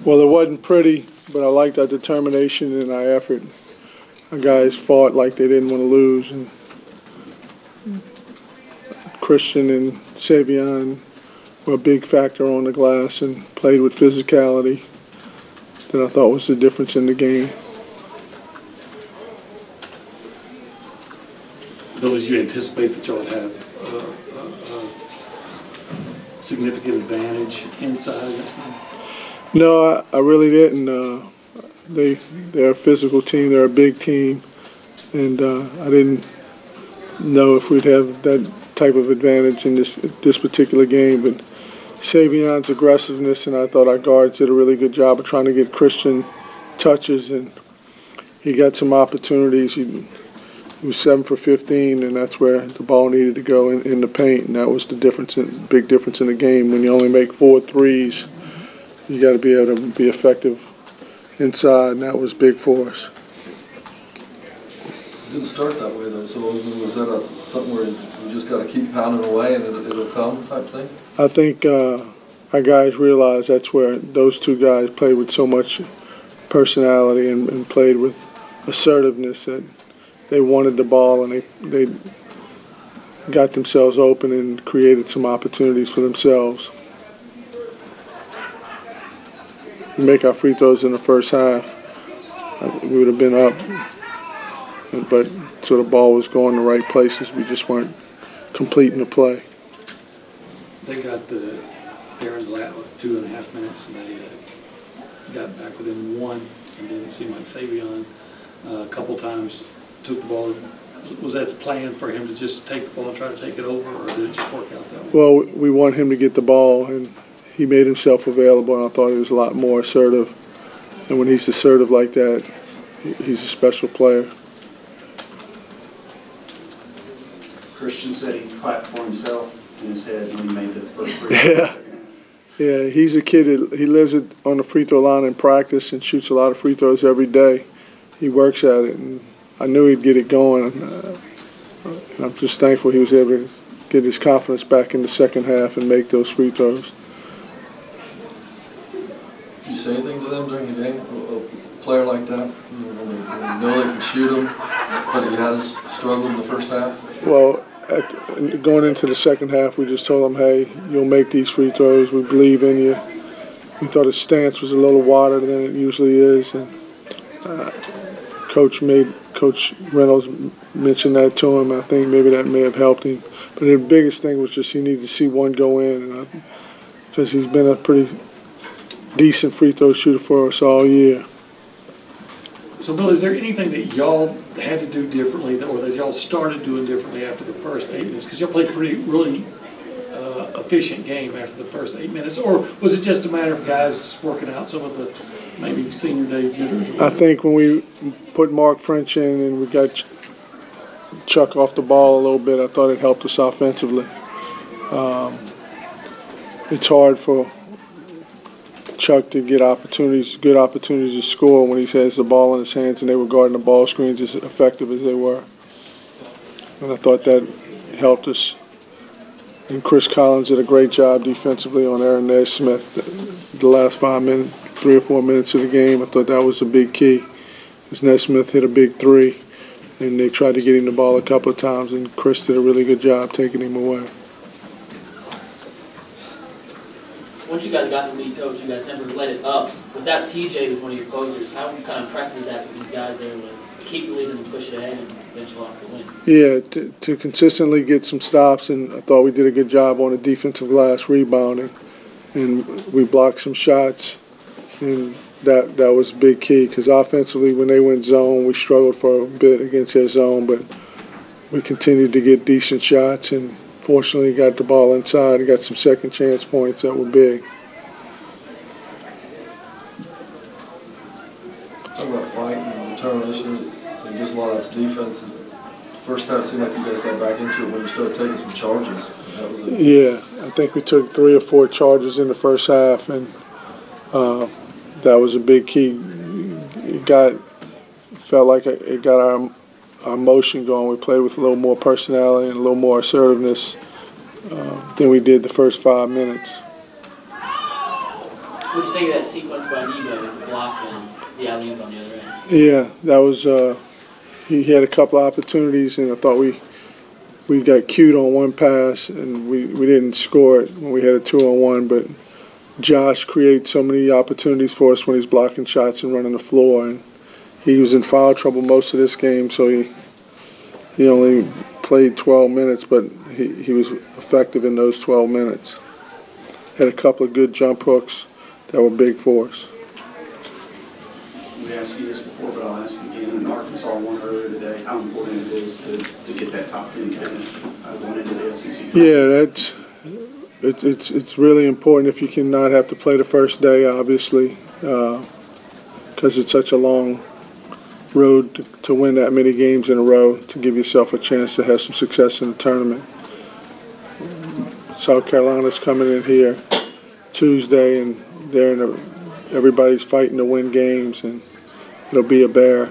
Well, it wasn't pretty, but I liked our determination and our effort. Our guys fought like they didn't want to lose, and Christian and Savion were a big factor on the glass and played with physicality that I thought was the difference in the game. Bill, did you anticipate that y'all would have a significant advantage inside against them? No, I really didn't. They're a physical team. They're a big team, and I didn't know if we'd have that type of advantage in this particular game. But Savion's aggressiveness, and I thought our guards did a really good job of trying to get Christian touches, and he got some opportunities. He was 7 for 15, and that's where the ball needed to go in the paint, and that was the big difference in the game. When you only make 4 threes, you got to be able to be effective inside, and that was big for us. It didn't start that way, though, so was that something where we just got to keep pounding away and it'll come type thing? I think our guys realized that's where those two guys played with so much personality and played with assertiveness that they wanted the ball, and they got themselves open and created some opportunities for themselves. We make our free throws in the first half, we would have been up, but so the ball was going the right places. We just weren't completing the play. They got there in the last 2.5 minutes, and they got back within 1, and then it seemed like Savion a couple times took the ball. Was that the plan for him to just take the ball and try to take it over, or did it just work out that way? Well, we want him to get the ball, and he made himself available, and I thought he was a lot more assertive. And when he's assertive like that, he's a special player. Christian said he clapped for himself in his head when he made the first free throw. Yeah, he's a kid he lives on the free throw line in practice and shoots a lot of free throws every day. He works at it, and I knew he'd get it going. And I'm just thankful he was able to get his confidence back in the second half and make those free throws. Did you say anything to them during the game? A player like that, when they know they can shoot him, but he has struggled in the first half? Well, going into the second half, we just told him, hey, you'll make these free throws. We believe in you. We thought his stance was a little wider than it usually is. And Coach Reynolds mentioned that to him. I think maybe that may have helped him. But the biggest thing was just he needed to see one go in, because he's been a pretty decent free throw shooter for us all year. So, Bill, is there anything that y'all had to do differently, or that y'all started doing differently after the first 8 minutes? Because y'all played a really efficient game after the first 8 minutes, or was it just a matter of guys just working out some of the maybe senior day jitters? I think when we put Mark French in and we got Chuck off the ball a little bit, I thought it helped us offensively. It's hard for Chuck to get good opportunities to score when he has the ball in his hands, and they were guarding the ball screens as effective as they were. And I thought that helped us. And Chris Collins did a great job defensively on Aaron Nesmith the last 3 or 4 minutes of the game. I thought that was a big key, because Nesmith hit a big 3, and they tried to get him the ball a couple of times, and Chris did a really good job taking him away. Once you guys got the lead, Coach, you guys never let it up. Without TJ, who's one of your closers, how kind of impressive is that for these guys there to keep the lead and push it ahead and eventually lock the win? Yeah, to consistently get some stops, and I thought we did a good job on the defensive glass rebounding, and we blocked some shots, and that was a big key, because offensively when they went zone, we struggled for a bit against their zone, but we continued to get decent shots, and fortunately got the ball inside and got some second chance points that were big. Talk about fight and determination and just a lot of that's defense. First time it seemed like you guys got back into it when you started taking some charges. That was it. Yeah, I think we took 3 or 4 charges in the first half, and that was a big key. Felt like it got our motion going. We played with a little more personality and a little more assertiveness than we did the first 5 minutes. What'd you think of that sequence by Nebo with the block and the alley-oop on the other end? Yeah, that was. He had a couple of opportunities, and I thought we got cued on one pass, and we didn't score it when we had a 2-on-1. But Josh creates so many opportunities for us when he's blocking shots and running the floor, and he was in foul trouble most of this game, so he only played 12 minutes, but he was effective in those 12 minutes. Had a couple of good jump hooks that were big for us. We asked you this before, but I'll ask again. And Arkansas won earlier today. How important it is to get that top 10 finish going into the SEC? Yeah, it's really important if you can not have to play the first day, obviously, because it's such a long road to win that many games in a row, to give yourself a chance to have some success in the tournament. South Carolina's coming in here Tuesday, and everybody's fighting to win games, and it'll be a bear.